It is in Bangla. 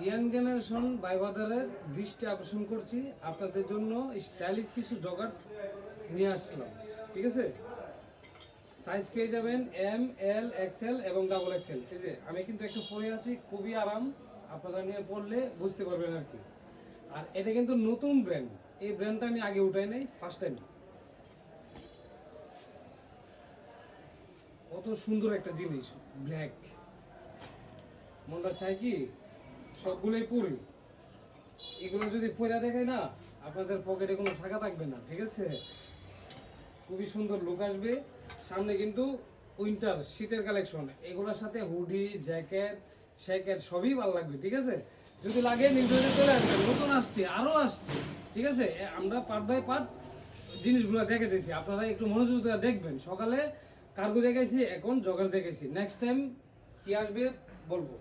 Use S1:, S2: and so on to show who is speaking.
S1: ইয়াং জেনারেশন ভাই বাজারের দৃষ্টি আকর্ষণ করছি আপনাদের জন্য স্টাইলিশ কিছু জগার্স নিয়ে আসছিলাম। ঠিক আছে, সাইজ পেয়ে যাবেন এম, এল, এক্সেল এবং ডাবল এক্সেল। এই যে আমি কিন্তু একটু পরে আছি, খুবই আরাম, আপনারা নিয়ে পড়লে বুঝতে পারবেন আর কি। আর এটা কিন্তু নতুন ব্র্যান্ড, এই ব্র্যান্ডটা আমি আগে উঠাই নাই, ফার্স্ট টাইম। কত সুন্দর একটা জিনিস, ব্ল্যাক। মনটা চাই কি সবগুলোই পরি, এগুলো যদি পয়লা দেখায় না আপনাদের পকেটে কোনো টাকা থাকবে না। ঠিক আছে, খুবই সুন্দর লুক আসবে। সামনে কিন্তু উইন্টার শীতের কালেকশন, এগুলোর সাথে হুডি, জ্যাকেট, শ্যাকেট সবই ভালো লাগবে। ঠিক আছে, যদি লাগে নির্দিষ্ট চলে আসবে, নতুন আসছে, আরো আসছে। ঠিক আছে, আমরা পার্ট বাই পার্ট জিনিসগুলো দেখে দিয়েছি, আপনারা একটু মনোযোগ দিয়ে দেখবেন। সকালে কার্গো দেখাইছি, এখন জগার্স দেখাইছি, নেক্সট টাইম কি আসবে বলবো।